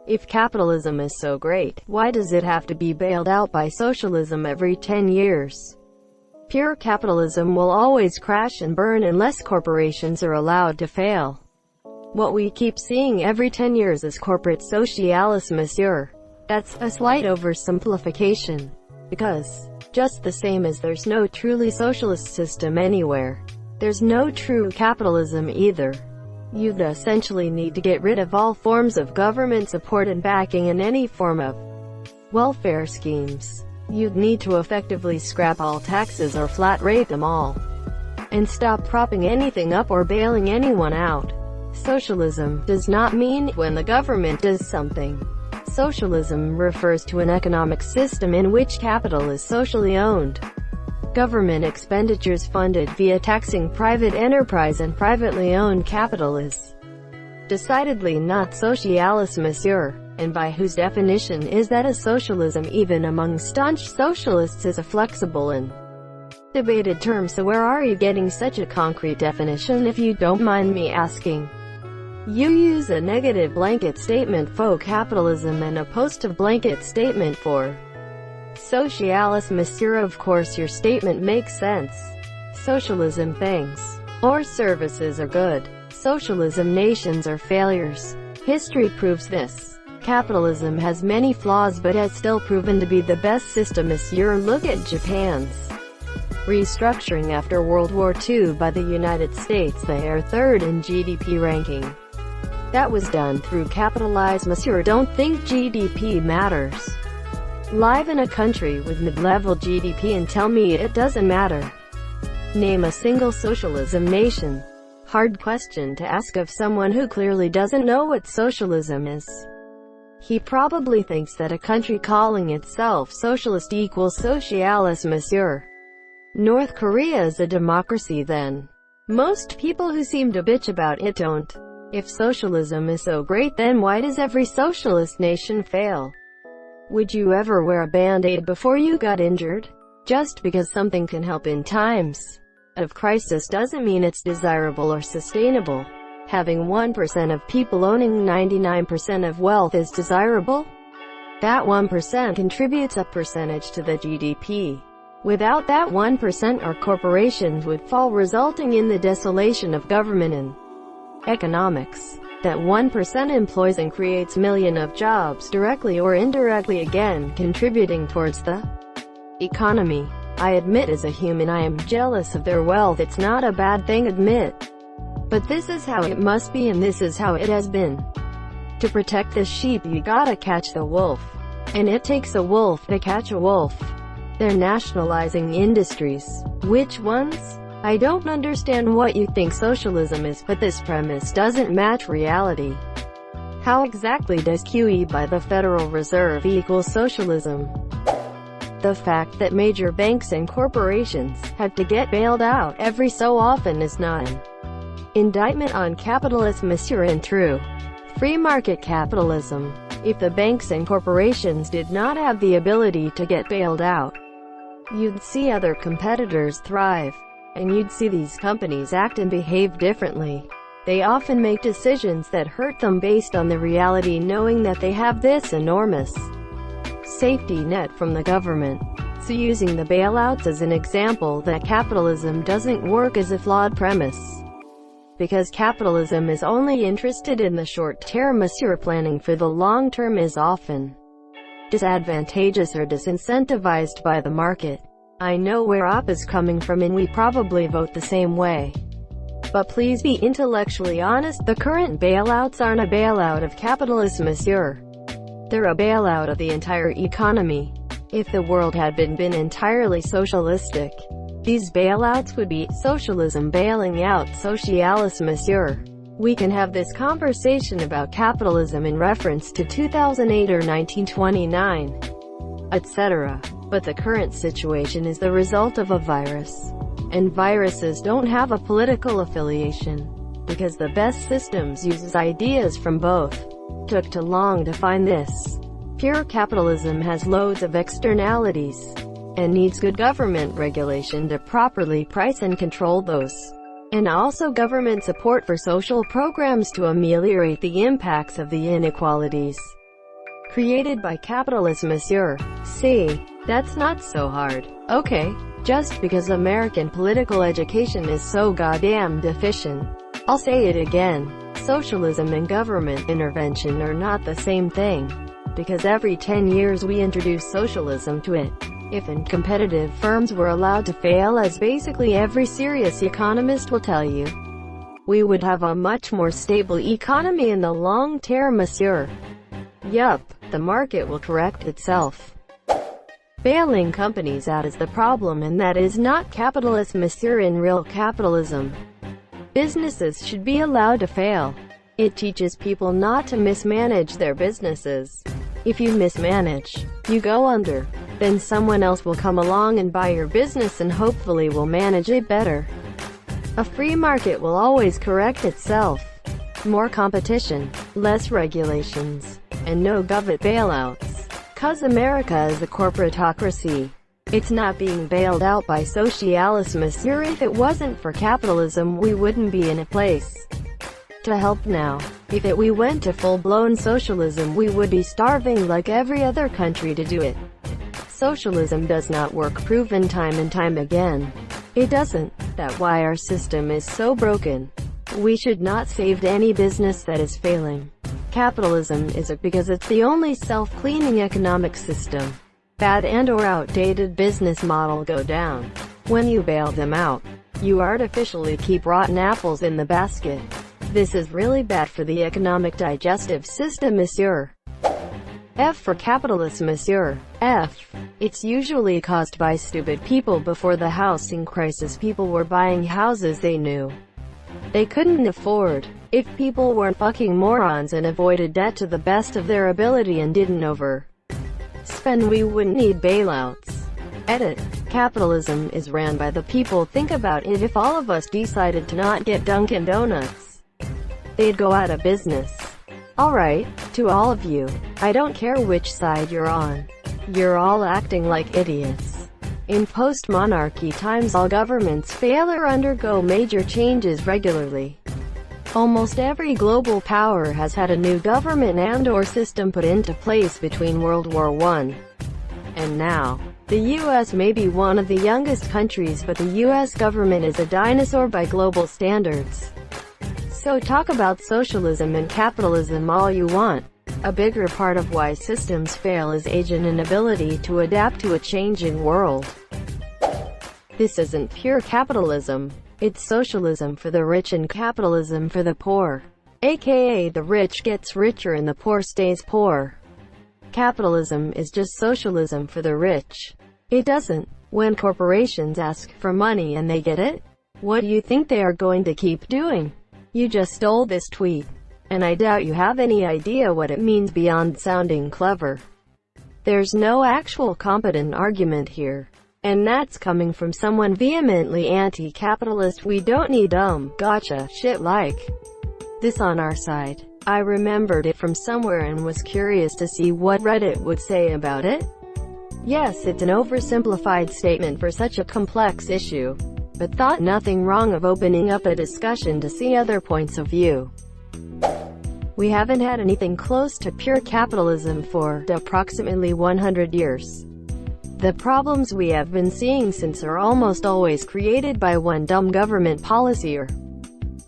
If capitalism is so great, why does it have to be bailed out by socialism every 10 years? Pure capitalism will always crash and burn unless corporations are allowed to fail. What we keep seeing every 10 years is corporate socialism, monsieur. That's a slight oversimplification. Because, just the same as there's no truly socialist system anywhere, there's no true capitalism either. You'd essentially need to get rid of all forms of government support and backing and any form of welfare schemes. You'd need to effectively scrap all taxes or flat rate them all. And stop propping anything up or bailing anyone out. Socialism does not mean when the government does something. Socialism refers to an economic system in which capital is socially owned. Government expenditures funded via taxing private enterprise and privately owned capital is decidedly not socialism, monsieur. And by whose definition is that a socialism? Even among staunch socialists is a flexible and debated term, so where are you getting such a concrete definition, if you don't mind me asking? You use a negative blanket statement for capitalism and a positive blanket statement for socialism, monsieur. Of course your statement makes sense. Socialism things or services are good. Socialism nations are failures. History proves this. Capitalism has many flaws but has still proven to be the best system, monsieur. Look at Japan's restructuring after World War II by the United States. They are third in GDP ranking. That was done through capitalism, monsieur. Don't think GDP matters. Live in a country with mid-level GDP and tell me it doesn't matter. Name a single socialism nation. Hard question to ask of someone who clearly doesn't know what socialism is. He probably thinks that a country calling itself socialist equals socialist, monsieur. North Korea is a democracy then. Most people who seem to bitch about it don't. If socialism is so great, then why does every socialist nation fail? Would you ever wear a band-aid before you got injured? Just because something can help in times of crisis doesn't mean it's desirable or sustainable. Having 1% of people owning 99% of wealth is desirable? That 1% contributes a percentage to the GDP. Without that 1%, our corporations would fall, resulting in the desolation of government and economics. That 1% employs and creates millions of jobs, directly or indirectly, again contributing towards the economy. I admit, as a human, I am jealous of their wealth. It's not a bad thing, admit. But this is how it must be, and this is how it has been. To protect the sheep, you gotta catch the wolf. And it takes a wolf to catch a wolf. They're nationalizing industries. Which ones? I don't understand what you think socialism is, but this premise doesn't match reality. How exactly does QE by the Federal Reserve equal socialism? The fact that major banks and corporations have to get bailed out every so often is not an indictment on capitalism, monsieur, and true free market capitalism. If the banks and corporations did not have the ability to get bailed out, you'd see other competitors thrive. And you'd see these companies act and behave differently. They often make decisions that hurt them based on the reality, knowing that they have this enormous safety net from the government. So using the bailouts as an example that capitalism doesn't work is a flawed premise. Because capitalism is only interested in the short term, monsieur. Planning for the long term is often disadvantageous or disincentivized by the market. I know where OP is coming from, and we probably vote the same way. But please be intellectually honest, the current bailouts aren't a bailout of capitalism, monsieur. They're a bailout of the entire economy. If the world had been entirely socialistic, these bailouts would be socialism bailing out socialism, monsieur. We can have this conversation about capitalism in reference to 2008 or 1929, etc. But the current situation is the result of a virus. And viruses don't have a political affiliation. Because the best systems uses ideas from both. Took too long to find this. Pure capitalism has loads of externalities. And needs good government regulation to properly price and control those. And also government support for social programs to ameliorate the impacts of the inequalities. created by capitalism, monsieur. See, that's not so hard. Okay, just because American political education is so goddamn deficient. I'll say it again. Socialism and government intervention are not the same thing. Because every 10 years we introduce socialism to it. If competitive firms were allowed to fail, as basically every serious economist will tell you, we would have a much more stable economy in the long term, monsieur. Yup, the market will correct itself. Bailing companies out is the problem, and that is not capitalism, monsieur. In real capitalism, businesses should be allowed to fail. It teaches people not to mismanage their businesses. If you mismanage, you go under. Then someone else will come along and buy your business and hopefully will manage it better. A free market will always correct itself. More competition, less regulations, and no government bailouts. 'Cause America is a corporatocracy. It's not being bailed out by socialism, monsieur. If it wasn't for capitalism, we wouldn't be in a place to help now. If we went to full-blown socialism, we would be starving like every other country to do it. Socialism does not work, proven time and time again. It doesn't. That's why our system is so broken. We should not save any business that is failing. Capitalism is because it's the only self-cleaning economic system. Bad and/or outdated business model go down. When you bail them out, you artificially keep rotten apples in the basket. This is really bad for the economic digestive system, monsieur. F for capitalism, monsieur. F. It's usually caused by stupid people. Before the housing crisis, people were buying houses they knew they couldn't afford. If people weren't fucking morons and avoided debt to the best of their ability and didn't overspend, we wouldn't need bailouts. Edit. Capitalism is ran by the people. Think about it. If all of us decided to not get Dunkin' Donuts, they'd go out of business. Alright, to all of you, I don't care which side you're on. You're all acting like idiots. In post-monarchy times, all governments fail or undergo major changes regularly. Almost every global power has had a new government and/or system put into place between World War I and now. The US may be one of the youngest countries, but the US government is a dinosaur by global standards. So talk about socialism and capitalism all you want. A bigger part of why systems fail is age and inability to adapt to a changing world. This isn't pure capitalism. It's socialism for the rich and capitalism for the poor. AKA the rich gets richer and the poor stays poor. Capitalism is just socialism for the rich. It doesn't. When corporations ask for money and they get it, what do you think they are going to keep doing? You just stole this tweet, and I doubt you have any idea what it means beyond sounding clever. There's no actual competent argument here, and that's coming from someone vehemently anti-capitalist. We don't need dumb, gotcha shit like this on our side. I remembered it from somewhere and was curious to see what Reddit would say about it. Yes, it's an oversimplified statement for such a complex issue, but thought nothing wrong of opening up a discussion to see other points of view. We haven't had anything close to pure capitalism for approximately 100 years. The problems we have been seeing since are almost always created by one dumb government policy or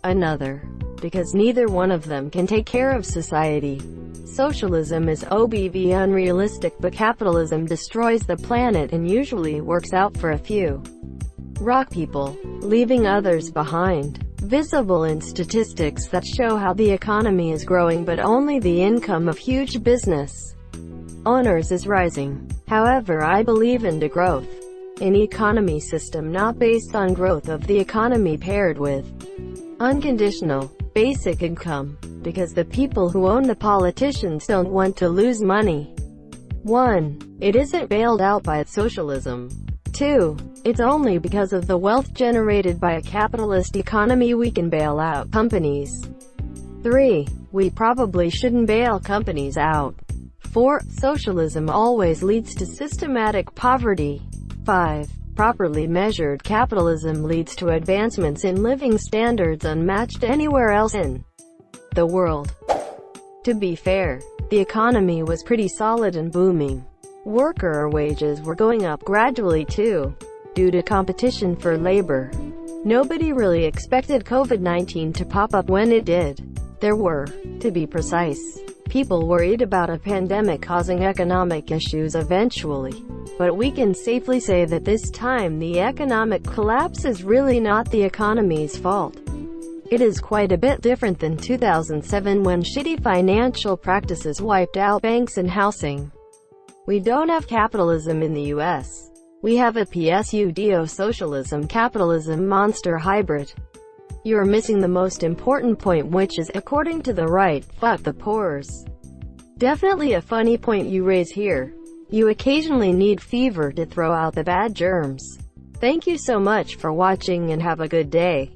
another, because neither one of them can take care of society. Socialism is OBV unrealistic, but capitalism destroys the planet and usually works out for a few rock people, leaving others behind. Visible in statistics that show how the economy is growing, but only the income of huge business owners is rising. However, I believe in degrowth, an economy system not based on growth of the economy paired with unconditional basic income, because the people who own the politicians don't want to lose money. 1. It isn't bailed out by socialism. 2. It's only because of the wealth generated by a capitalist economy we can bail out companies. 3. We probably shouldn't bail companies out. 4. Socialism always leads to systematic poverty. 5. Properly measured capitalism leads to advancements in living standards unmatched anywhere else in the world. To be fair, the economy was pretty solid and booming. Worker wages were going up gradually too, due to competition for labor. Nobody really expected COVID-19 to pop up when it did. There were, to be precise, people worried about a pandemic causing economic issues eventually. But we can safely say that this time the economic collapse is really not the economy's fault. It is quite a bit different than 2007 when shitty financial practices wiped out banks and housing. We don't have capitalism in the US. We have a pseudo-socialism capitalism monster hybrid. You're missing the most important point, which is, according to the right, fuck the poors. Definitely a funny point you raise here. You occasionally need fever to throw out the bad germs. Thank you so much for watching and have a good day.